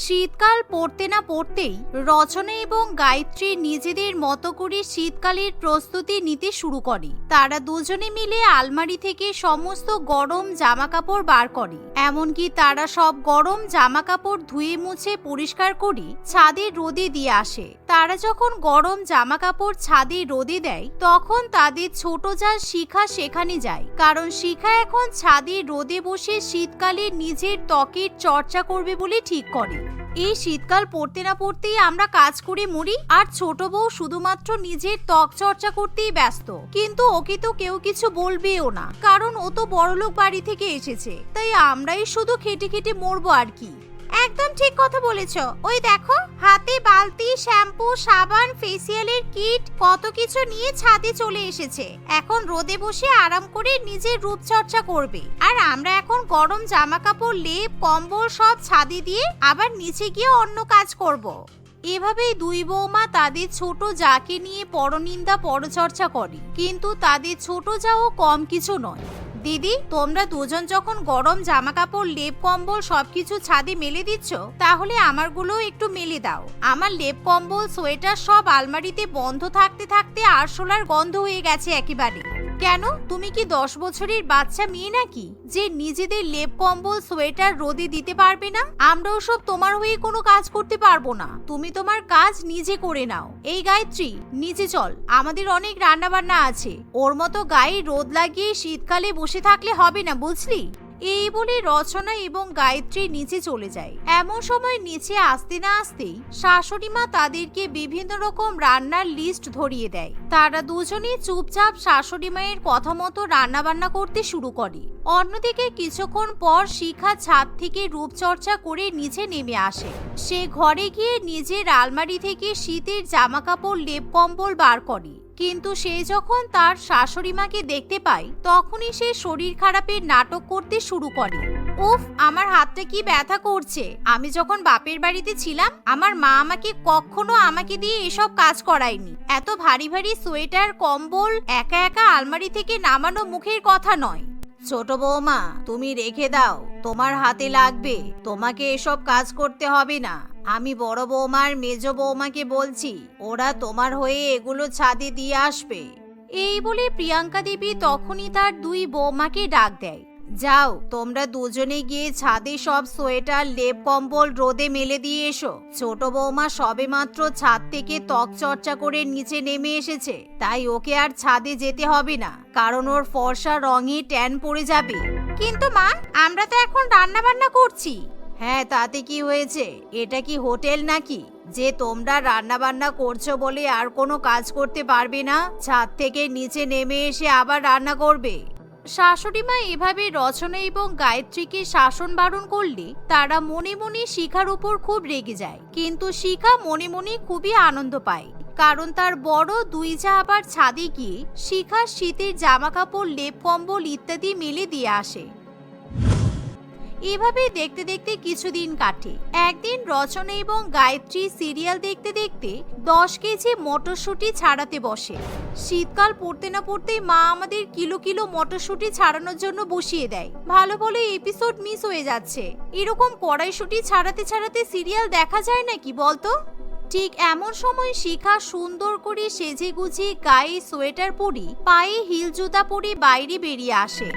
শীতকাল পড়তে না পড়তেই রচনা এবং গায়ত্রী নিজেদের মতো করে শীতকালের প্রস্তুতি নিতে শুরু করে। তারা দুজনে মিলে আলমারি থেকে সমস্ত গরম জামাকাপড় বার করে, এমনকি তারা সব গরম জামাকাপড় ধুয়ে মুছে পরিষ্কার করে ছাদে রোদে দিয়ে আসে। তারা যখন গরম জামাকাপড় ছাদে রোদে দেয় তখন তাদের ছোট যা শিখা সেখানে যায়, কারণ শিখা এখন ছাদে রোদে বসে শীতকালে নিজের ত্বকের চর্চা করবে বলে ঠিক করে। এই শীতকাল পড়তে না পড়তেই আমরা কাজ করে মরি, আর ছোট বউ শুধুমাত্র নিজের ত্বক চর্চা করতেই ব্যস্ত। কিন্তু ওকে তো কেউ কিছু বলবেও না, কারণ ও তো বড়লোক বাড়ি থেকে এসেছে, তাই আমরাই শুধু খেটে খেটে মরবো আর কি। একদম ঠিক কথা বলেছ। ওই দেখো, হাতে বালতি, শ্যাম্পু, সাবান, ফেসিয়ালের কিট, কত কিছু নিয়ে ছাদে চলে এসেছে। এখন রোদে বসে আরাম করে নিজের রূপচর্চা করবে, আর আমরা এখন গরম জামা কাপড়, লেপ, কম্বল সব ছাদে দিয়ে আবার নিচে গিয়ে অন্য কাজ করব। এভাবেই দুই বৌমা তাদের ছোট যাকে নিয়ে পরনিন্দা পরচর্চা করে, কিন্তু তাদের ছোট যাও কম কিছু নয়। দিদি, তোমরা দুজন যখন গরম জামা কাপড়, লেপ, কম্বল সবকিছু ছাদে মেলে দিচ্ছ, তাহলে আমারগুলো একটু মেলে দাও। আমার লেপ, কম্বল, সোয়েটার সব আলমারিতে বন্ধ থাকতে থাকতে আরশোলার গন্ধ হয়ে গেছে একেবারে। কেন, তুমি কি 10 বছরের বাচ্চা মেয়ে নাকি যে নিজেদের লেপ, কম্বল, সোয়েটার রোদে দিতে পারবে না? আমরাও সব তোমার হয়ে কোনো কাজ করতে পারবো না, তুমি তোমার কাজ নিজে করে নাও। এই গায়ত্রী, নিচে চল, আমাদের অনেক রান্না বান্না আছে। ওর মতো গায়ে রোদ লাগিয়ে শীতকালে বসে থাকলে হবে না, বুঝলি? এই বলে রচনা এবং গায়ত্রী নিচে চলে যায়। এমন সময় নিচে আসতে না আসতেই শাশুড়ি মা তাদেরকে বিভিন্ন রকম রান্নার লিস্ট ধরিয়ে দেয়। তারা দুজনেই চুপচাপ শাশুড়ি মায়ের কথা মতো রান্না বান্না করতে শুরু করে। অন্যদিকে কিছুক্ষণ পর শিখা ছাদ থেকে রূপচর্চা করে নিচে নেমে আসে। সে ঘরে গিয়ে নিজের আলমারি থেকে শীতের জামা কাপড়, লেপ, কম্বল বার করে। কিন্তু সে যখন তার শাশুড়ি মাকে দেখতে পায় তখনই সে শরীর খারাপের নাটক করতে শুরু করে। উফ, আমার হাতটা কি ব্যথা করছে। আমি যখন বাপের বাড়িতে ছিলাম আমার মা কখনো আমাকে দিয়ে এসব কাজ করায়নি। এত ভারী ভারী সোয়েটার, কম্বল একা একা আলমারি থেকে নামানো মুখের কথা নয়। ছোট বৌমা, তুমি রেখে দাও, তোমার হাতে লাগবে, তোমাকে এসব কাজ করতে হবে না। আমি বড় বৌমার মেজ বৌমাকে বলছি, ওরা তোমার হয়ে এগুলো ছাদে দিয়ে আসবে। এই বলে প্রিয়াঙ্কা দেবী তখনই তার দুই বৌমাকে ডাক দেয়। যাও, তোমরা দুজনে গিয়ে ছাদে সব সোয়েটার, লেপ, কম্বল রোদে মেলে দিয়ে এসো। ছোট বৌমা সবে মাত্র ছাদ থেকে ত্বক চর্চা করে নিচে নেমে এসেছে, তাই ওকে আর ছাদে যেতে হবে না, কারণ ওর ফর্সা রঙে ট্যান পড়ে যাবে। কিন্তু মা, আমরা তো এখন রান্না বান্না করছি। হ্যাঁ, তাতে কি হয়েছে? এটা কি হোটেল নাকি যে তোমরা রান্না বান্না করছো বলে আর কোনো কাজ করতে পারবে না? ছাদ থেকে নিচে নেমে এসে আবার রান্না করবে। শাশুড়ি মা এভাবে রচনা এবং গায়ত্রীকে শাসন বারণ করলে তারা মনে মনে শিখার উপর খুব রেগে যায়। কিন্তু শিখা মনে মনে খুবই আনন্দ পায়, কারণ তার বড় দুই যা আবার ছাদে গিয়ে শিখার শীতের জামা কাপড়, লেপ, কম্বল ইত্যাদি মেলে দিয়ে আসে। এভাবে দেখতে দেখতে কিছুদিন কাটে। একদিন রচনা এবং গায়ত্রী সিরিয়াল দেখতে দেখতে 10 কেজি মটরশুঁটি ছাড়াতে বসে। শীতকাল পড়তে না পড়তেই মা আমাদের কিলো কিলো মটরশুঁটি ছাড়ানোর জন্য বসিয়ে দেয়। ভালো ভালো এপিসোড মিস হয়ে যাচ্ছে। এরকম কড়াইশুঁটি ছাড়াতে ছাড়াতে সিরিয়াল দেখা যায় নাকি বলতো? ঠিক এমন সময় শিখা সুন্দর করে সেজে গুজিয়ে গায়ে সোয়েটার পরি, পায়ে হিল জুতা পরে বাইরে বেরিয়ে আসে।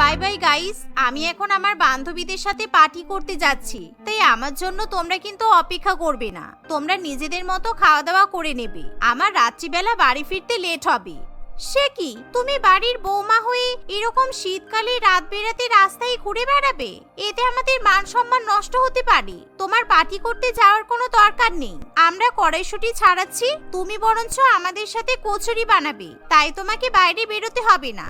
বাই বাই গাইস, আমি এখন আমার বান্ধবীদের সাথে পার্টি করতে যাচ্ছি, তাই আমার জন্য তোমরা কিন্তু অপেক্ষা করবে না। তোমরা নিজেদের মতো খাওয়া দাওয়া করে নেবে, আমার রাত্রিবেলা বাড়ি ফিরতে লেট হবে। সে কি, তুমি বাড়ির বৌমা হয়ে এরকম শীতকালে রাত বেরাতে রাস্তায় ঘুরে বেড়াবে? এতে আমাদের মান সম্মান নষ্ট হতে পারে। তোমার পার্টি করতে যাওয়ার কোনো দরকার নেই। আমরা কড়াইশুঁটি ছাড়াচ্ছি, তুমি বরঞ্চ আমাদের সাথে কচুরি বানাবে, তাই তোমাকে বাইরে বেরোতে হবে না।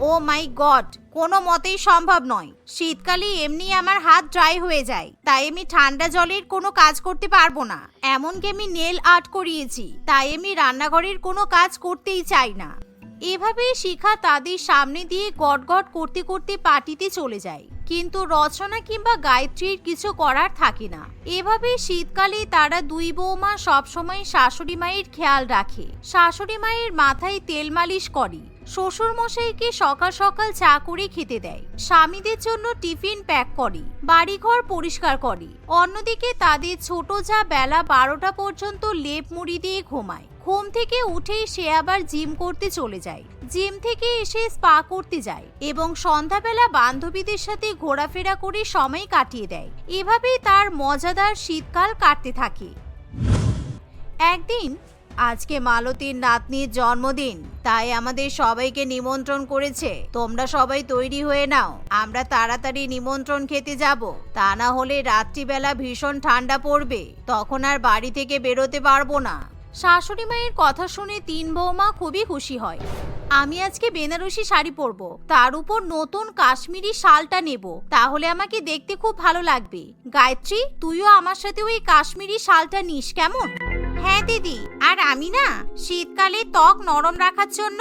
ও মাই গড, কোনো মতেই সম্ভব নয়। শীতকালে এমনি আমার হাত ড্রাই হয়ে যায়, তাই আমি ঠান্ডা জলের কোনো কাজ করতে পারবো না। এমনকি আমি নেল আর্ট করিয়েছি, তাই আমি রান্নাঘরের কোনো কাজ করতেই চাই না। এভাবেই শিখা তাদের সামনে দিয়ে গটগট করতে করতে পার্টিতে চলে যায়। কিন্তু রচনা কিংবা গায়ত্রীর কিছু করার থাকে না। এভাবে শীতকালে তারা দুই বৌমা সবসময় শাশুড়ি মায়ের খেয়াল রাখে, শাশুড়ি মায়ের মাথায় তেল মালিশ করে, শ্বশুর মশাইকে সকাল সকাল চা করে খেতে দেয়, স্বামীদের জন্য টিফিন প্যাক করে, বাড়িঘর পরিষ্কার করে। অন্যদিকে তাদের ছোট যা বেলা 12টা পর্যন্ত লেপ মুড়ি দিয়ে ঘুমায়। ঘুম থেকে উঠেই সে আবার জিম করতে চলে যায়, জিম থেকে এসে স্পা করতে যায় এবং সন্ধ্যাবেলা বান্ধবীদের সাথে ঘোরাফেরা করে সময় কাটিয়ে দেয়। এভাবেই তার মজাদার শীতকাল কাটতে থাকে। একদিন, আজকে মালতীর নাতনির জন্মদিন, তাই আমাদের সবাইকে নিমন্ত্রণ করেছে। তোমরা সবাই তৈরি হয়ে নাও, আমরা তাড়াতাড়ি নিমন্ত্রণ খেতে যাব, তা না হলে রাত্রিবেলা ভীষণ ঠান্ডা পড়বে, তখন আর বাড়ি থেকে বেরোতে পারবো না। শাশুড়ি মায়ের কথা শুনে তিন বৌমা খুবই খুশি হয়। আমি আজকে বেনারসি শাড়ি পরবো, তার উপর নতুন কাশ্মীরি শালটা নেব, তাহলে আমাকে দেখতে খুব ভালো লাগবে। গায়ত্রী, তুইও আমার সাথে ওই কাশ্মীরি শালটা নিস, কেমন? হ্যাঁ দিদি, আর আমি না শীতকালে ত্বক নরম রাখার জন্য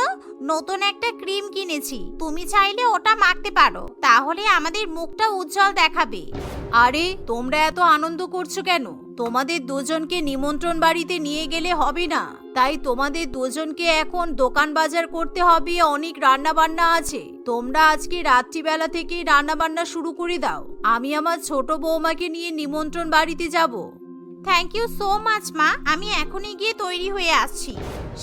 নতুন একটা ক্রিম কিনেছি, তুমি চাইলে ওটা মাখতে পারো, তাহলে আমাদের মুখটা উজ্জ্বল দেখাবে। আরে তোমরা এত আনন্দ করছো কেন? তোমাদের দুজনকে নিমন্ত্রণ বাড়িতে নিয়ে গেলে হবে না, তাই তোমাদের দুজনকে এখন দোকান বাজার করতে হবে, অনেক রান্না বান্না আছে। তোমরা আজকে রাত্রিবেলা থেকে রান্না বান্না শুরু করে দাও, আমি আমার ছোট বৌমাকে নিয়ে নিমন্ত্রণ বাড়িতে যাব। থ্যাংক ইউ সো মাচ মা, আমি এখনই গিয়ে তৈরি হয়ে আসছি।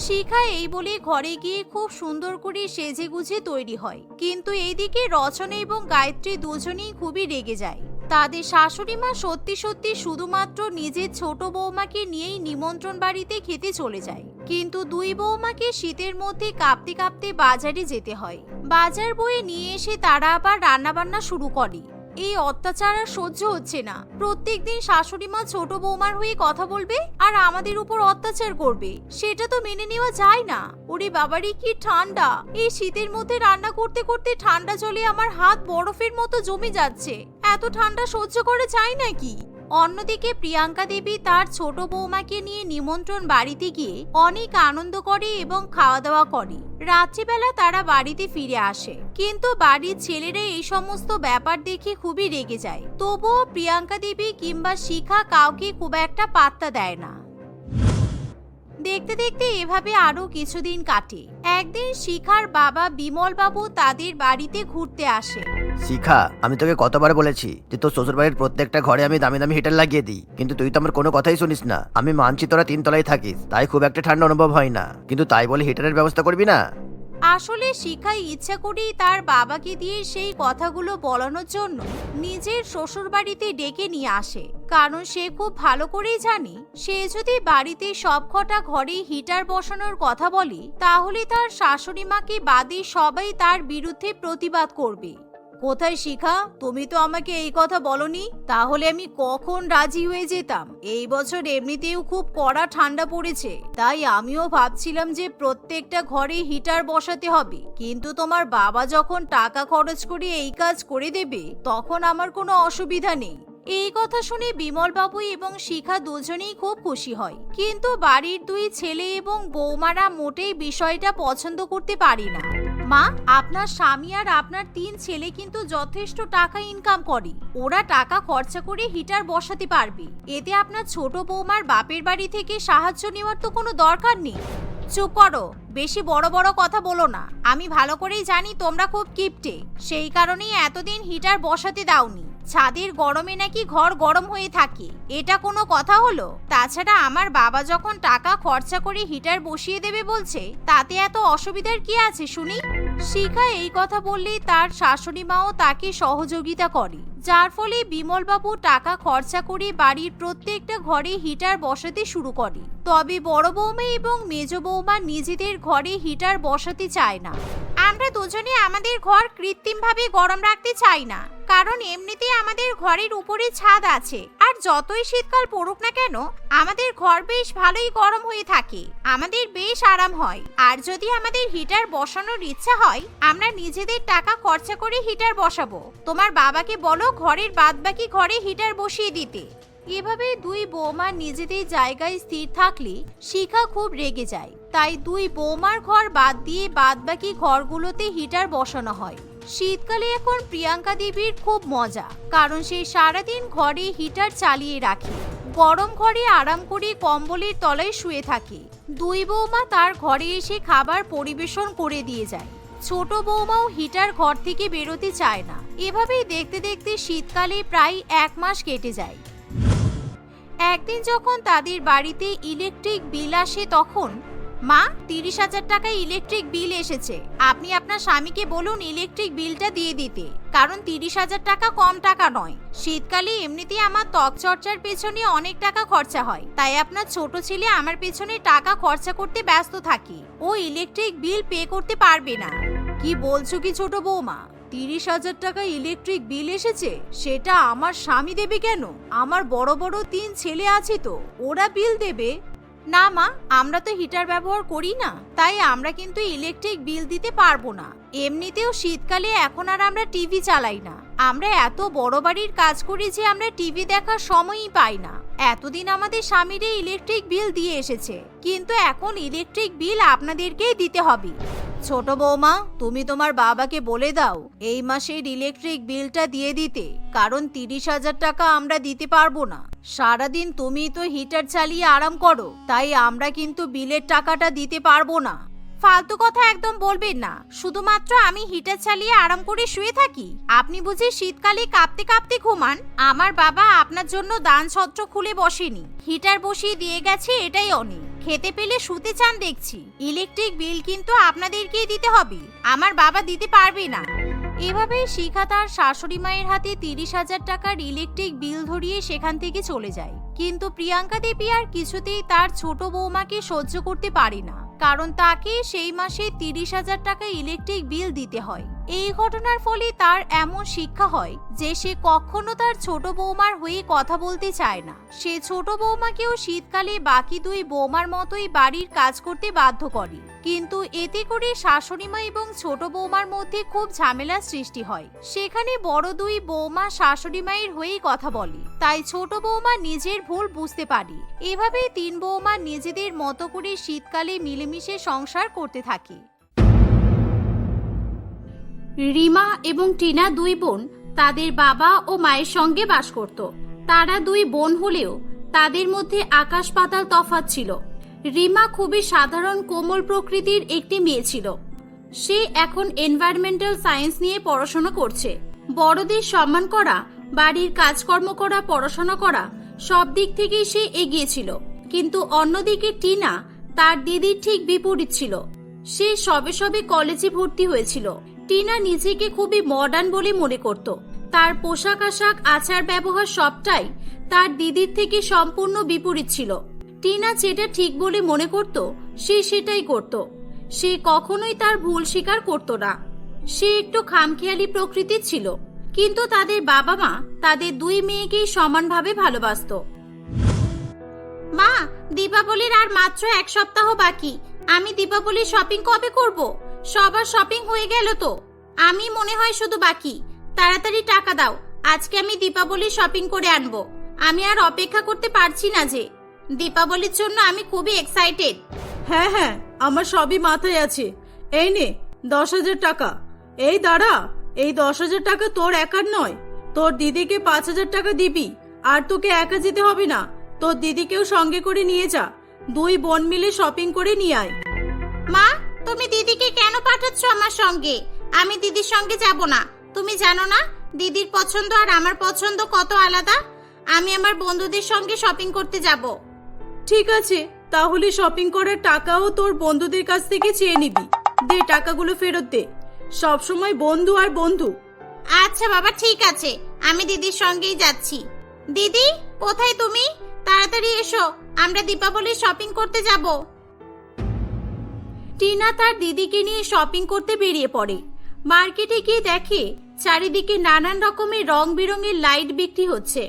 শিখা এই বলে ঘরে গিয়ে খুব সুন্দর করে সেজে গুজে তৈরি হয়, কিন্তু এইদিকে রচনা এবং গায়ত্রী দুজনেই খুবই রেগে যায়। তাদের শাশুড়ি মা সত্যি সত্যি শুধুমাত্র নিজের ছোট বৌমাকে নিয়েই নিমন্ত্রণ বাড়িতে খেতে চলে যায়, কিন্তু দুই বৌমাকে শীতের মধ্যে কাঁপতে কাঁপতে বাজারে যেতে হয়। বাজার বয়ে নিয়ে এসে তারা আবার রান্নাবান্না শুরু করে। এই অত্যাচার আর সহ্য হচ্ছে না, প্রত্যেকদিন শাশুড়ি মা ছোট বৌমার হয়ে কথা বলবে আর আমাদের উপর অত্যাচার করবে, সেটা তো মেনে নেওয়া যায় না। ওরে বাবারি, কি ঠান্ডা! এই শীতের মধ্যে রান্না করতে করতে ঠান্ডা জলে আমার হাত বরফের মতো জমে যাচ্ছে, এত ঠান্ডা সহ্য করা যায় নাকি? অন্যদিকে প্রিয়াঙ্কা দেবী তার ছোট বৌমাকে নিয়ে নিমন্ত্রণ বাড়িতে গিয়ে অনেক আনন্দ করে এবং খাওয়া দাওয়া করে। রাত্রিবেলা তারা বাড়িতে ফিরে আসে, কিন্তু বাড়ির ছেলেরা এই সমস্ত ব্যাপার দেখে খুবই রেগে যায়। তবুও প্রিয়াঙ্কা দেবী কিংবা শিখা কাউকে খুব একটা পাত্তা দেয় না। দেখতে দেখতে এভাবে আরো কিছুদিন কাটে। একদিন শিখার বাবা বিমল বাবু তাদের বাড়িতে ঘুরতে আসে। শিখা, আমি তোকে কতবার বলেছি যে তোর শ্বশুর বাড়ির প্রত্যেকটা ঘরে আমি দামি দামি হিটার লাগিয়ে দিই, কিন্তু তুই তো আমার কোনো কথাই শুনিস না। আমি মানছি তোরা 3 তলায় থাকিস, তাই খুব একটা ঠান্ডা অনুভব হয় না, কিন্তু তাই বলে হিটারের ব্যবস্থা করবি না? আসলে শিখা ইচ্ছা করেই তার বাবাকে দিয়ে সেই কথাগুলো বলানোর জন্য নিজের শ্বশুর বাড়িতে ডেকে নিয়ে আসে, কারণ সে খুব ভালো করেই জানে সে যদি বাড়িতে সবকটা ঘরে হিটার বসানোর কথা বলে তাহলে তার শাশুড়ি মাকে বাদে সবাই তার বিরুদ্ধে প্রতিবাদ করবে। কোথায় শিখা, তুমি তো আমাকে এই কথা বলনি, তাহলে আমি কখন রাজি হয়ে যেতাম। এই বছর এমনিতেও খুব কড়া ঠান্ডা পড়েছে, তাই আমিও ভাবছিলাম যে প্রত্যেকটা ঘরে হিটার বসাতে হবে, কিন্তু তোমার বাবা যখন টাকা খরচ করে এই কাজ করে দেবে তখন আমার কোনো অসুবিধা নেই। এই কথা শুনে বিমল বাবু এবং শিখা দুজনেই খুব খুশি হয়, কিন্তু বাড়ির দুই ছেলে এবং বৌমারা মোটেই বিষয়টা পছন্দ করতে পারে না। মা, আপনার স্বামী আর আপনার 3 ছেলে কিন্তু যথেষ্ট টাকা ইনকাম করে, ওরা টাকা খরচা করে হিটার বসাতে পারবে, এতে আপনার ছোট বৌমার বাপের বাড়ি থেকে সাহায্য নেওয়ার তো কোনো দরকার নেই। চুপ করো, বেশি বড় বড় কথা বলো না। আমি ভালো করেই জানি তোমরা খুব কিপটে, সেই কারণেই এতদিন হিটার বসাতে দাওনি। ছাদের গরমে নাকি ঘর গরম হয়ে থাকে, এটা কোনো কথা হলো? তাছাড়া আমার বাবা যখন টাকা খরচা করে হিটার বসিয়ে দেবে বলছে, তাতে এত অসুবিধার কি আছে শুনি? শিখা এই কথা বললে তার শাশুড়ি মাও তাকে সহযোগিতা করে, যার ফলে বিমল বাবু টাকা খরচা করে বাড়ির প্রত্যেকটা ঘরে হিটার বসাতে শুরু করে। তবে বড় বৌমা এবং মেজ বৌমা নিজেদের ঘরে হিটার বসাতে চায় না। আমরা দুজনে আমাদের ঘর কৃত্রিমভাবে গরম রাখতে চাই না, কারণ এমনিতেই আমাদের ঘরের উপরে ছাদ আছে, আর যতই শীতকাল পড়ুক না কেন আমাদের ঘর বেশ ভালোই গরম হয়ে থাকে, আমাদের বেশ আরাম হয়। আর যদি আমাদের হিটার বসানোর ইচ্ছা হয় আমরা নিজেদের টাকা খরচা করে হিটার বসাবো। তোমার বাবাকে বলো ঘরের বাদবাকি ঘরে হিটার বসিয়ে দিতে। এভাবে দুই বৌমা নিজেদের জায়গায় স্থির থাকলে শিখা খুব রেগে যায়, তাই দুই বৌমার ঘর বাদ দিয়ে বাদবাকি ঘরগুলোতে হিটার বসানো হয়। শীতকালে এখন প্রিয়াঙ্কা দেবীর খুব মজা, কারণ সে সারাদিন ঘরে হিটার চালিয়ে রাখে, গরম ঘরে আরাম করে কম্বলের তলায় শুয়ে থাকে। দুই বৌমা তার ঘরে এসে খাবার পরিবেশন করে দিয়ে যায়। ছোট বৌমাও হিটার ঘর থেকে বেরোতে চায় না। এভাবেই দেখতে দেখতে শীতকালে প্রায় 1 মাস কেটে যায়। একদিন যখন তাদের বাড়িতে ইলেকট্রিক বিল আসে তখন, মা 30,000 টাকা ইলেকট্রিক বিল এসেছে, আপনি আপনার স্বামীকে বলুন ইলেকট্রিক বিলটা দিয়ে দিতে, কারণ 30,000 টাকা কম টাকা নয়। শীতকালে এমনিতেই আমার ত্বক চর্চার পেছনে অনেক টাকা খরচা হয়, তাই আপনার ছোট ছেলে আমার পেছনে টাকা খরচা করতে ব্যস্ত থাকে, ও ইলেকট্রিক বিল পে করতে পারবে না। কি বলছো কি ছোট বৌমা, 30,000 টাকা ইলেকট্রিক বিল এসেছে, সেটা আমার স্বামী দেবে কেন? আমার বড় বড় 3 ছেলে আছে তো, ওরা বিল দেবে। না মা, আমরা তো হিটার ব্যবহার করি না, তাই আমরা কিন্তু ইলেকট্রিক বিল দিতে পারবো না। এমনিতেও শীতকালে এখন আর আমরা টিভি চালাই না, আমরা এত বড় বাড়ির কাজ করি যে আমরা টিভি দেখার সময়ই পাই না। এতদিন আমাদের স্বামীরা ইলেকট্রিক বিল দিয়ে এসেছে, কিন্তু এখন ইলেকট্রিক বিল আপনাদেরকেই দিতে হবে। ছোট বৌমা, তুমি তোমার বাবাকে বলে দাও এই মাসের ইলেকট্রিক বিলটা দিয়ে দিতে, কারণ 30,000 টাকা আমরা দিতে পারবো না। সারাদিন তুমি তো হিটার চালিয়ে আরাম করো, তাই আমরা কিন্তু বিলের টাকাটা দিতে পারবো না। ফালতু কথা একদম বলবেন না, শুধুমাত্র আমি হিটার চালিয়ে আরাম করে শুয়ে থাকি, আপনি বুঝি শীতকালে কাঁপতে কাঁপতে ঘুমান? আমার বাবা আপনার জন্য দান ছত্র খুলে বসেনি, হিটার বসিয়ে দিয়ে গেছে, এটাই অনেক। খেতে পেলে শুতে চান দেখছি, ইলেকট্রিক বিল কিন্তু আপনাদেরকেই দিতে হবে, আমার বাবা দিতে পারবে না। এভাবেই শিখা তার শাশুড়ি মায়ের হাতে 30,000 টাকার ইলেকট্রিক বিল ধরিয়ে সেখান থেকে চলে যায়। কিন্তু প্রিয়াঙ্কা দেবী আর কিছুতেই তার ছোট বৌমাকে সহ্য করতে পারে না, কারণ তাকে সেই মাসে 30,000 টাকা ইলেকট্রিক বিল দিতে হয়। এই ঘটনার ফলে তার এমন শিক্ষা হয় যে সে কখনো তার ছোট বৌমার হয়ে কথা বলতে চায় না। সে ছোট বৌমাকেও শীতকালে বাকি 2 বৌমার মতোই বাড়ির কাজ করতে বাধ্য করে, কিন্তু এতে করে শাশুড়িমা এবং ছোট বৌমার মধ্যে খুব ঝামেলার সৃষ্টি হয়। সেখানে বড় 2 বৌমা শাশুড়ি মায়ের হয়েই কথা বলে, তাই ছোট বৌমা নিজের ভুল বুঝতে পারে। এভাবেই 3 বৌমা নিজেদের মতো করে শীতকালে মিলেমিশে সংসার করতে থাকে। রিমা এবং টিনা 2 বোন তাদের বাবা ও মায়ের সঙ্গে বাস করত। তারা 2 বোন হলেও তাদের মধ্যে আকাশ পাতাল তফাৎ ছিল। রিমা খুবই সাধারণ কোমল প্রকৃতির একটি মেয়ে ছিল। সে এখন এনভায়রনমেন্টাল সায়েন্স নিয়ে পড়াশোনা করছে। বড়দের সম্মান করা, বাড়ির কাজকর্ম করা, পড়াশোনা করা, সব দিক থেকেই সে এগিয়ে ছিল। কিন্তু অন্যদিকে টিনা তার দিদির ঠিক বিপরীত ছিল। সে সবে সবে কলেজে ভর্তি হয়েছিল। টিনা নিজেকে খুবই মডার্ন বলে মনে করত। তার পোশাক আশাক, আচার ব্যবহার সবটাই তার দিদির থেকে সম্পূর্ণ বিপরীত ছিল। টিনা যেটা ঠিক বলে মনে করত সে সেটাই করত। সে কখনোই তার ভুল স্বীকার করত না। সে একটু খামখেয়ালি প্রকৃতির ছিল, কিন্তু তাদের বাবা মা তাদের 2 মেয়েকেই সমানভাবে ভালোবাসত। মা, দীপাবলির আর মাত্র 1 সপ্তাহ বাকি, আমি দীপাবলির শপিং কবে করব? সবার শপিং হয়ে গেল তো, আমি মনে হয় শুধু বাকি। তাড়াতাড়ি টাকা দাও, আজকে আমি দীপাবলির শপিং করে আনবো। আমি আর অপেক্ষা করতে পারছি না যে, দীপাবলির জন্য আমি খুবই এক্সাইটেড। হ্যাঁ হ্যাঁ, আমার সবই মাথায় আছে। এই নে 10,000 টাকা। এই দাঁড়া, এই 10,000 টাকা তোর একার নয়, তোর দিদিকে 5,000 টাকা দিবি। আর তোকে একা যেতে হবে না, তোর দিদিকেও সঙ্গে করে নিয়ে যা। 2 বোন মিলে শপিং করে নিয়ে আয়। মা, তুমি দিদিকে কেন পাঠাচ্ছ আমার সঙ্গে? আমি দিদির সঙ্গে যাব না। তুমি জানো না দিদির পছন্দ আর আমার পছন্দ কত আলাদা। আমি আমার বন্ধুদের সঙ্গে শপিং করতে যাব। ঠিক আছে, তাহলে শপিং করার টাকাও তোর বন্ধুদের কাছ থেকে চেয়ে নিবি। দে, টাকাগুলো ফেরত দে। সবসময় বন্ধু আর বন্ধু। আচ্ছা বাবা, ঠিক আছে, আমি দিদির সঙ্গেই যাচ্ছি। দিদি, কোথায় তুমি? তাড়াতাড়ি এসো, আমরা দীপাবলির শপিং করতে যাব। টিনা তার দিদিকে নিয়ে শপিং করতে বেরিয়ে পড়ে। মার্কেটে গিয়ে দেখে চারিদিকে নানান রকমের রং বেরঙের লাইট বিক্রি হচ্ছে।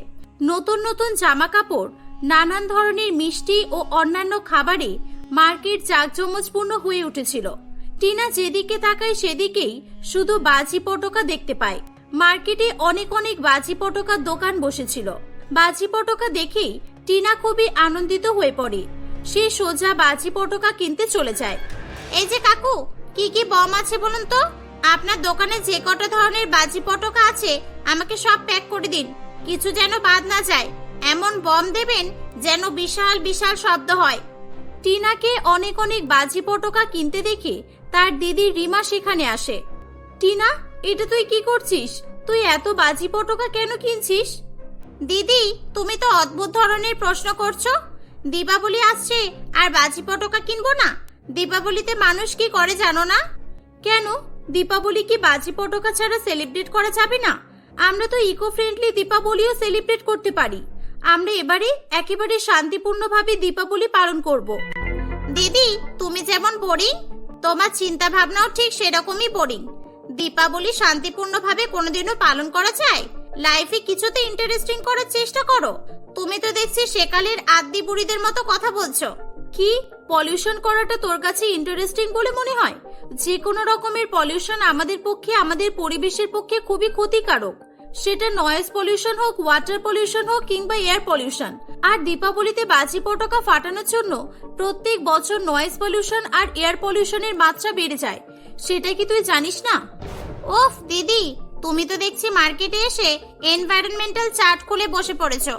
নতুন নতুন জামা কাপড়, নানান ধরনের মিষ্টি ও অন্যান্য খাবারে মার্কেট জাঁকজমজপূর্ণ হয়ে উঠেছিল। টিনা যেদিকে তাকায় সেদিকেই শুধু বাজি পটকা দেখতে পায়। মার্কেটে অনেক অনেক বাজি পটকার দোকান বসেছিল। বাজি পটকা দেখেই টিনা খুবই আনন্দিত হয়ে পড়ে। সে সোজা বাজি পটকা কিনতে চলে যায়। এই যে কাকু, কি কি বম আছে বলুন তো? আপনার দোকানে যে কত ধরনের বাজি পটকা আছে আমাকে সব প্যাক করে দিন, কিছু যেন বাদ না যায়। এমন বম দেবেন যেন বিশাল বিশাল শব্দ হয়। টিনাকে অনেক অনেক বাজি পটকা কিনতে দেখে তার দিদি রিমা সেখানে আসে। টিনা, এটা তুই কি করছিস? তুই এত বাজি পটকা কেন কিনছিস? দিদি, তুমি তো অদ্ভুত ধরনের প্রশ্ন করছো। দীপাবলি আসছে আর বাজি পটকা কিনবো না? দীপাবলিতে মানুষ কি করে জানো না? কেন, দীপাবলি কি বাজি পটকা ছাড়া সেলিব্রেট করা যাবে না? আমরা তো ইকো ফ্রেন্ডলি দীপাবলিও সেলিব্রেট করতে পারি। আমরা এবারে একেবারে শান্তিপূর্ণভাবে দীপাবলি পালন করব। দিদি, তুমি যেমন বোরিং, তোমার চিন্তা ভাবনাও ঠিক সেরকমই বোরিং। দীপাবলি শান্তিপূর্ণভাবে কোনোদিনও পালন করা যায়? লাইফে কিছুতে ইন্টারেস্টিং করার চেষ্টা করো। তুমি তো দেখছি সেকালের আদি বুড়িদের মতো কথা বলছো। কি, পলিউশন করাটা তোর কাছে ইন্টারেস্টিং বলে মনে হয়? যে কোনো রকমের পলিউশন আমাদের পক্ষে, আমাদের পরিবেশের পক্ষে খুবই ক্ষতিকারক। সেটা নয়েজ পলিউশন হোক, ওয়াটার পলিউশন হোক কিংবা এয়ার পলিউশন। আর দীপাবলিতে বাজি পটাকা ফাটানোর জন্য প্রত্যেক বছর নয়েজ পলিউশন আর এয়ার পলিউশনের মাত্রা বেড়ে যায়। সেটা কি তুই জানিস না? ওফ দিদি, তুমি তো দেখছি মার্কেটে এসে এনভায়রনমেন্টাল চার্ট খুলে বসে পড়েছো।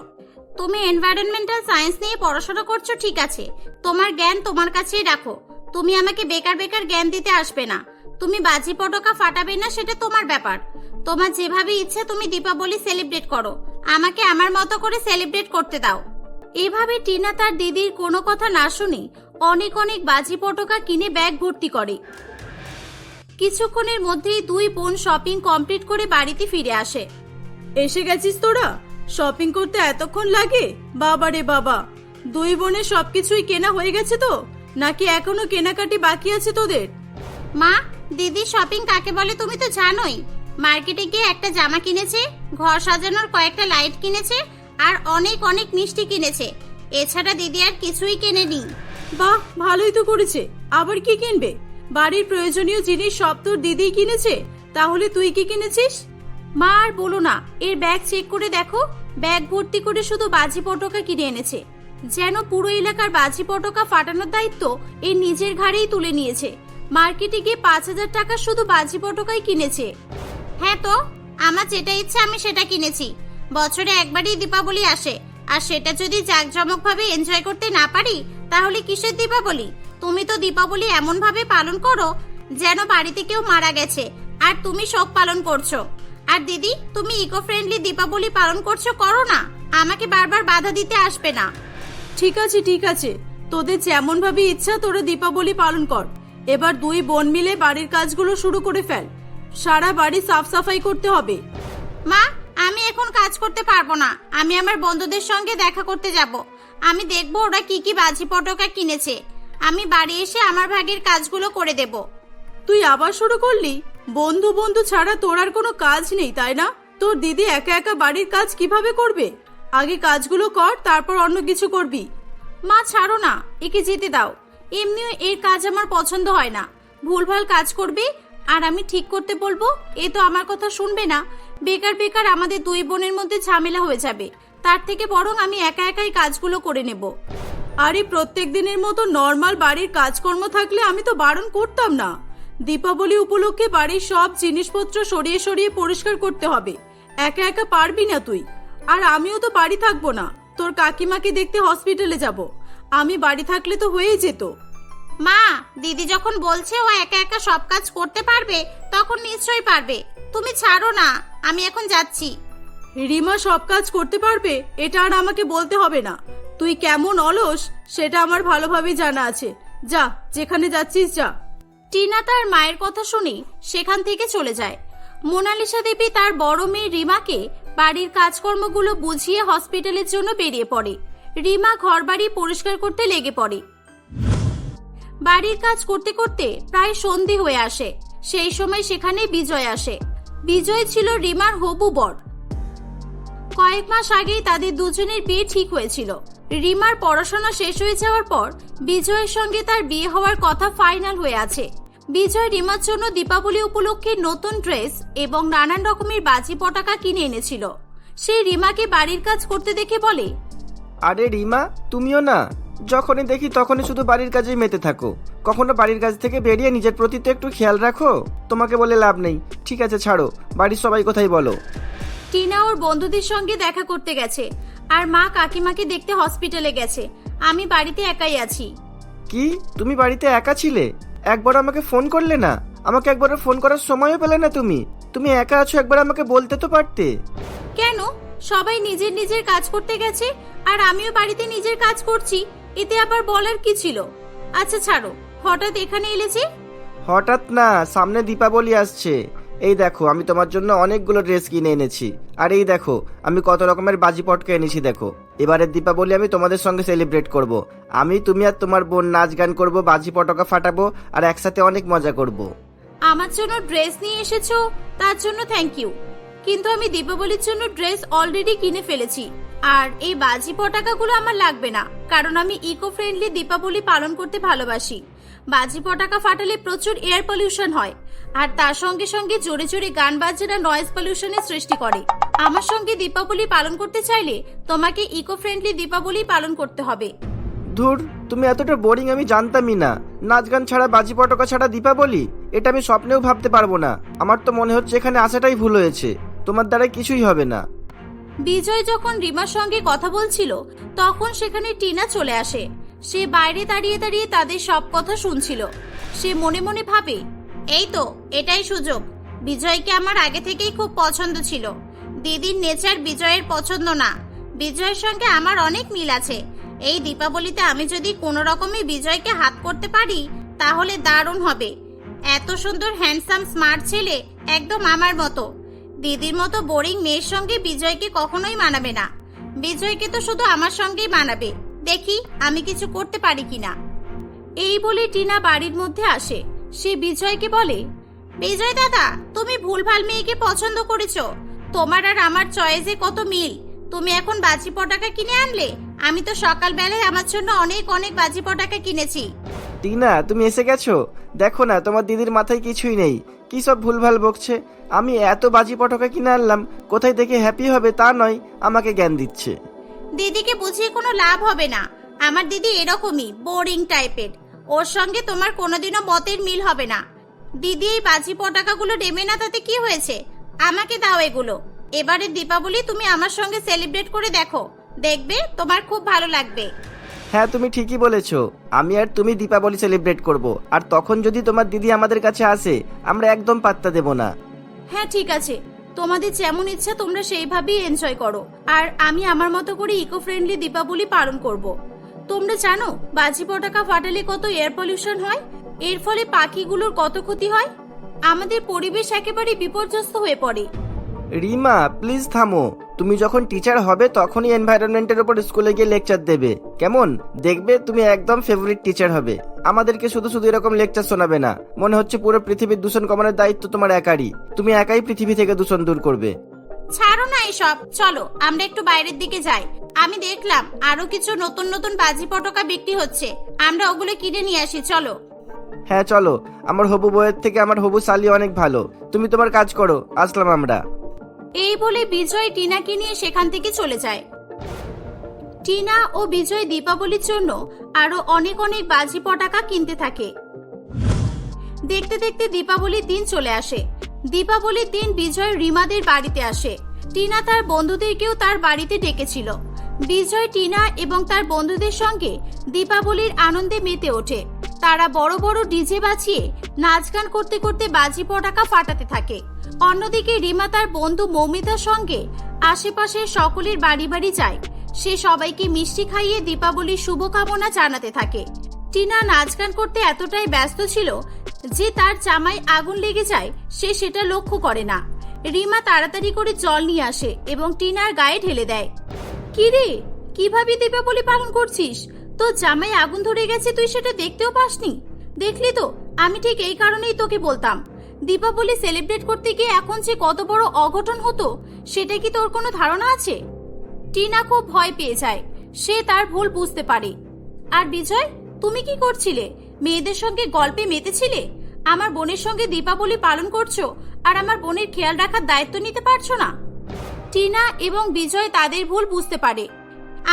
তুমি এনভায়রনমেন্টাল সায়েন্স নিয়ে পড়াশোনা করছো, ঠিক আছে, তোমার জ্ঞান তোমার কাছেই রাখো। তুমি আমাকে বেকার বেকার জ্ঞান দিতে আসবে না। তুমি বাজি পটাকা ফাটাবে না সেটা তোমার ব্যাপার। তোমার যেভাবে ইচ্ছে তুমি দীপাবলি সেলিব্রেট করো, আমাকে আমার মতো করে সেলিব্রেট করতে দাও। এভাবে টিনা তার দিদির কোনো কথা না শুনে অনেক অনেক বাজি পটাকা কিনে ব্যাগ ভর্তি করে। কিছুক্ষণের মধ্যেই দুই বোন শপিং কমপ্লিট করে বাড়িতে ফিরে আসে। এসে গেছিস তোরা? শপিং করতে এতক্ষণ লাগে? বাবা রে বাবা, দুই বোনের সবকিছুই কেনা হয়ে গেছে তো, নাকি এখনো কেনাকাটি বাকি আছে তোদের? মা, দিদি শপিং কাকে বলে তুমি তো জানোই। মার্কেটে গিয়ে একটা জামা কিনেছে, ঘর সাজানোর কয়েকটা লাইট কিনেছে আর অনেক অনেক মিষ্টি কিনেছে। এছাড়া দিদি আর কিছুই কেনেনি। বাহ, ভালোই তো করেছে। আবার কি কিনবে? বাড়ির প্রয়োজনীয় জিনিস সব তোর দিদি কিনেছে। তাহলে তুই কি কিনেছিস? মা আর বলো না, এর ব্যাগ চেক করে দেখো, ব্যাগ ভর্তি করে শুধু বাজি পটকা কিনে এনেছে। যেন পুরো এলাকার বাজি পটকা ফাটানোর দায়িত্ব এর নিজের ঘাড়েই তুলে নিয়েছে। মার্কেটে গিয়ে 5,000 টাকা শুধু বাজি পটকাই কিনেছে। হ্যাঁ তো, আমার যেটা ইচ্ছা আমি সেটা কিনেছি। বছরে একবারই দীপাবলি আসে, আর সেটা যদি জাঁকজমক ভাবে এনজয় করতে না পারি তাহলে কিসের দীপাবলি? তুমি তো দীপাবলি এমন ভাবে পালন করো যেন বাড়িতে কেউ মারা গেছে আর তুমি শোক পালন করছো। আর দিদি, তুমি ইকো ফ্রেন্ডলি দীপাবলি পালন করছো, করো না। আমাকে বারবার বাধা দিতে আসবে না। ঠিক আছে ঠিক আছে, তোদের যেমন ভাবে ইচ্ছা তোরা দীপাবলি পালন কর। এবার দুই বোন মিলে বাড়ির কাজগুলো শুরু করে ফেল। সারা বাড়ি সাফ সাফাই করতে হবে। মা, আমি এখন কাজ করতে পারবো না। আমি আমার বন্ধুদের সঙ্গে দেখা করতে যাব। আমি দেখবো ওরা কি কি বাজি পটকা কিনেছে। আমি বাড়ি এসে আমার ভাগের কাজগুলো করে দেব। তুই আবার শুরু করলি? বন্ধু বন্ধু ছাড়া তোর আর কোনো কাজ নেই, তাই না? তোর দিদি একা একা বাড়ির কাজ কিভাবে করবে? আগে কাজগুলো কর, তারপর অন্য কিছু করবি। মা ছাড়ো না, একে যেতে দাও। এমনিও এর কাজ আমার পছন্দ হয় না। ভুলভাল কাজ করবে আর আমি ঠিক করতে বলবো, এ তো আমার কথা শুনবে না। বেকার বেকার আমাদের দুই বোনের মধ্যে ঝামেলা হয়ে যাবে। তার থেকে বরং আমি একা একাই কাজগুলো করে নেব। আরে প্রত্যেক দিনের মতো নর্মাল বাড়ির কাজকর্ম থাকলে আমি তো বারণ করতাম না। দীপাবলি উপলক্ষে বাড়ির সব জিনিসপত্র সরিয়ে সরিয়ে পরিষ্কার করতে হবে। একা একা পারবি না তুই। আর আমিও তো বাড়ি থাকবো না, তোর কাকিমাকে দেখতে হসপিটালে যাব। আমি বাড়ি থাকলে তো হয়েই যেত। মা, দিদি যখন বলছে ও একা একা সব কাজ করতে পারবে, তখন নিশ্চয়ই পারবে। তুমি ছাড়ো না, আমি এখন যাচ্ছি। রিমা সব কাজ করতে পারবে এটা আর আমাকে বলতে হবে না। তুই কেমন অলস সেটা আমার ভালোভাবেই জানা আছে। যা, যেখানে যাচ্ছিস যা। টিনা তার মায়ের কথা শুনে সেখান থেকে চলে যায়। মোনালিসা দেবী তার বড় মেয়ে রিমাকে বাড়ির কাজকর্মগুলো বুঝিয়ে হসপিটালের জন্য বেরিয়ে পড়ে। রিমা ঘরবাড়ি পরিষ্কার করতে লেগে পড়ে। বাড়ির কাজ করতে করতে প্রায় সন্ধে হয়ে আসে। সেই সময় সেখানে বিজয় আসে। বিজয় ছিল রিমার হবু বর। কয়েক মাস আগেই তাদের দুজনের বিয়ে ঠিক হয়েছিল। রিমার পড়াশোনা শেষ হয়ে যাওয়ার পর বিজয়ের সঙ্গে তার বিয়ে হওয়ার কথা ফাইনাল হয়ে আছে। বিজয় রিমার জন্য দীপাবলি উপলক্ষে নতুন ড্রেস এবং নানান রকমের বাজি পটাকা কিনে এনেছিল। সে রিমাকে বাড়ির কাজ করতে দেখে বলে, আরে রিমা, তুমিও না, যখনই দেখি তখনই শুধু বাড়ির কাজেই মেতে থাকো। কখনো বাড়ির কাজ থেকে বেরিয়ে নিজের প্রতি তো একটু খেয়াল রাখো। তোমাকে বলে লাভ নেই। ঠিক আছে ছাড়ো, বাড়ির সবাই কোথায় বলো? টিনা ওর বন্ধুদের সঙ্গে দেখা করতে গেছে আর মা কাকিমাকে দেখতে হসপিটালে গেছে। আমি বাড়িতে একাই আছি। কি, তুমি বাড়িতে একা ছিলে? একবার আমাকে ফোন করলে না? আমাকে একবার ফোন করার সময়ও পেলে না তুমি? তুমি একা আছো, একবার আমাকে বলতে তো পারতে। কেন? সবাই নিজের নিজের কাজ করতে গেছে আর আমিও বাড়িতে নিজের কাজ করছি, এতে আবার বলার কি ছিল? আচ্ছা ছাড়ো, হঠাৎ এখানে এলে যে? হঠাৎ না, সামনে দীপাবলি আসছে। এই দেখো, আমি তোমার জন্য অনেকগুলো ড্রেস কিনে এনেছি। আর এই দেখো, আমি কত রকমের বাজি পটকা এনেছি দেখো। এবারের দীপাবলি আমি তোমাদের সঙ্গে সেলিব্রেট করব। আমি, তুমি আর তোমার বোন নাচ গান করব, বাজি পটকা ফাটাবো আর একসাথে অনেক মজা করব। আমার জন্য ড্রেস নিয়ে এসেছো, তার জন্য থ্যাংক ইউ, কিন্তু আমি দীপাবলির জন্য ড্রেস অলরেডি কিনে ফেলেছি। আর এই বাজি পটাকাগুলো আমার লাগবে না, কারণ আমি ইকো ফ্রেন্ডলি দীপাবলি পালন করতে ভালোবাসি। বাজি পটাকা ফাটালে প্রচুর এয়ার পলিউশন হয়, আর তার সঙ্গে সঙ্গে জোরে জোরে গান বাজনা নয়েজ পলিউশনের সৃষ্টি করে। আমার সঙ্গে দীপাবলি পালন করতে চাইলে তোমাকে ইকো ফ্রেন্ডলি দীপাবলি পালন করতে হবে। ধুর, তুমি এতটা বোরিং আমি জানতামই না। নাচ গান ছাড়া, বাজি পটকা ছাড়া দীপাবলি, এটা আমি স্বপ্নেও ভাবতে পারবো না। আমার তো মনে হচ্ছে এখানে আসাটাই ভুল হয়েছে। তোমার দ্বারা কিছুই হবে না। বিজয় যখন রিমার সঙ্গে কথা বলছিল তখন সেখানে টিনা চলে আসে। সে বাইরে দাঁড়িয়ে দাঁড়িয়ে তাদের সব কথা শুনছিল। সে মনে মনে ভাবে, এই তো এটাই সুযোগ। বিজয়কে আমার আগে থেকেই খুব পছন্দ ছিল। দিদির নেচার বিজয়ের পছন্দ না। বিজয়ের সঙ্গে আমার অনেক মিল আছে। এই দীপাবলিতে আমি যদি কোনো রকমে বিজয়কে হাত করতে পারি তাহলে দারুণ হবে। এত সুন্দর হ্যান্ডসাম স্মার্ট ছেলে, একদম আমার মতো। দিদির মতো বোরিং মেয়ের সঙ্গে বিজয়কে কখনোই মানাবে না। বিজয়কে তো শুধু আমার সঙ্গেই মানাবে। দেখি আমি কিছু করতে পারি কিনা। এই বলে টিনা বাড়ির মধ্যে আসে। সে বিজয়কে বলে, বিজয় দাদা, তুমি ভুলভাল মেয়েকে পছন্দ করেছো। তোমার আর আমার চয়েসে কত মিল। তুমি এখন বাজি পটাকা কিনে আনলে। আমি তো সকালবেলায় আমার জন্য অনেক অনেক বাজি পটাকা কিনেছি। টিনা, তুমি এসে গেছো? দেখো না, তোমার দিদির মাথায় কিছুই নেই। কি সব ভুলভাল বকছে। আমি এত বাজি পটকা কিনে আনলাম, কোথায় দেখে হ্যাপি হবে তা নয়, আমাকে জ্ঞান দিচ্ছে। দিদিকে বুঝিয়ে কোনো লাভ হবে না। আমার দিদি এরকমই বোরিং টাইপের। ওর সঙ্গে তোমার কোনোদিনও মতের মিল হবে না। দিদি এই বাজি পটাকাগুলো নেবে না তাতে কি হয়েছে? আমাকে দাও এগুলো। এবারে দীপাবলি তুমি আমার সঙ্গে সেলিব্রেট করে দেখো, দেখবে তোমার খুব ভালো লাগবে। হ্যাঁ, তুমি ঠিকই বলেছো। আমি আর তুমি দীপাবলি সেলিব্রেট করব। আর তখন যদি তোমার দিদি আমাদের কাছে আসে, আমরা একদম পাত্তা দেব না। হ্যাঁ ঠিক আছে, তোমাদের যেমন ইচ্ছা তোমরা সেইভাবেই এনজয় করো। আর আমি আমার মতো করে ইকো ফ্রেন্ডলি দীপাবলি পালন করব। তোমরা জানো বাজি পটাকা ফাটালে কত এয়ার পলিউশন হয়? এর ফলে পাখিগুলোর কত ক্ষতি হয়। আমাদের পরিবেশ একেবারে বিপর্যস্ত হয়ে পড়ে। রিমা, প্লিজ থামো। তুমি যখন টিচার হবে তখনই এনভায়রনমেন্টের উপর স্কুলে গিয়ে লেকচার দেবে, কেমন? দেখবে তুমি একদম ফেভারিট টিচার হবে। আমাদেরকে শুধু শুধু এরকম লেকচার শোনাবে না। মনে হচ্ছে পুরো পৃথিবীর দূষণ কমানোর দায়িত্ব তোমার একারই। তুমি একাই পৃথিবী থেকে দূষণ দূর করবে। ছাড়ো না এসব, চলো আমরা একটু বাইরের দিকে যাই। আমি দেখলাম আরো কিছু নতুন নতুন বাজি পটাকা বিক্রি হচ্ছে, আমরা ওগুলো কিনে নিয়ে আসি, চলো। হ্যাঁ চলো, আমার হবু বউয়ের থেকে আমার হবু শালি অনেক ভালো। তুমি তোমার কাজ করো, আসলাম আমরা। এই বলে বিজয় টিনাকে নিয়ে সেখান থেকে চলে যায়। টিনা ও বিজয় দীপাবলির জন্য আরো অনেক অনেক বাজি পটাকা কিনতে থাকে। দেখতে দেখতে দীপাবলির দিন চলে আসে। দীপাবলির দিন বিজয় রিমাদের বাড়িতে আসে। টিনা তার বন্ধুদেরকেও তার বাড়িতে ডেকেছিল। বিজয় টিনা এবং তার বন্ধুদের সঙ্গে দীপাবলির আনন্দে মেতে ওঠে। তারা বড় বড় ডিজে বাজিয়ে নাচ গান করতে করতে বাজি পটাকা ফাটাতে থাকে। অন্যদিকে রিমা তার বন্ধু মৌমিতার সঙ্গে আশেপাশের সকলের বাড়ি বাড়ি যায়। সে সবাইকে মিষ্টি খাইয়ে দীপাবলির শুভকামনা জানাতে থাকে। টিনা নাচ গান করতে এতটাই ব্যস্ত ছিল যে তার জামায় আগুন লেগে যায়, সে সেটা লক্ষ্য করে না। রিমা তাড়াতাড়ি করে জল নিয়ে আসে এবং টিনার গায়ে ঢেলে দেয়। কি রে, কিভাবে দীপাবলি পালন করছিস? তোর জামায় আগুন ধরে গেছে, তুই সেটা দেখতেও পাসনি? দেখলি তো, আমি ঠিক এই কারণেই তোকে বলতাম দীপাবলি সেলিব্রেট করতে গিয়ে এখন যে কত বড় অঘটন হতো সেটা কি তোর কোনো ধারণা আছে? টিনা খুব ভয় পেয়ে যায়। সে তার ভুল বুঝতে পারে। আর বিজয়, তুমি কি করছিলে? মেয়েদের সঙ্গে গল্পে মেতেছিলে? আমার বোনের সঙ্গে দীপাবলি পালন করছো আর আমার বোনের খেয়াল রাখার দায়িত্ব নিতে পারছো না। টিনা এবং বিজয় তাদের ভুল বুঝতে পারে।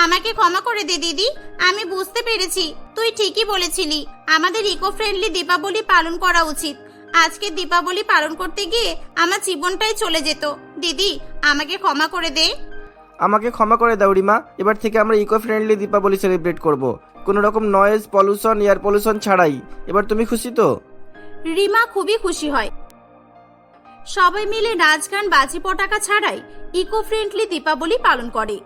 আমাকে ক্ষমা করে দে দিদি, আমি বুঝতে পেরেছি। তুই ঠিকই বলেছিলি, আমাদের ইকো ফ্রেন্ডলি দীপাবলি পালন করা উচিত। আজকে দীপাবলি পালন করতে গিয়ে আমার জীবনটাই চলে যেত। দিদি, আমাকে ক্ষমা করে দে। আমাকে ক্ষমা করে দাও রিমা। এবার থেকে আমরা ইকো ফ্রেন্ডলি দীপাবলি সেলিব্রেট করব। কোনো রকম নয়েজ পলিউশন এয়ার পলিউশন ছাড়াই। এবার তুমি খুশি তো? রিমা খুবই খুশি হয়। সবাই মিলে নাচ গান বাজি পটাকা ছাড়াই ইকো ফ্রেন্ডলি দীপাবলি পালন করে।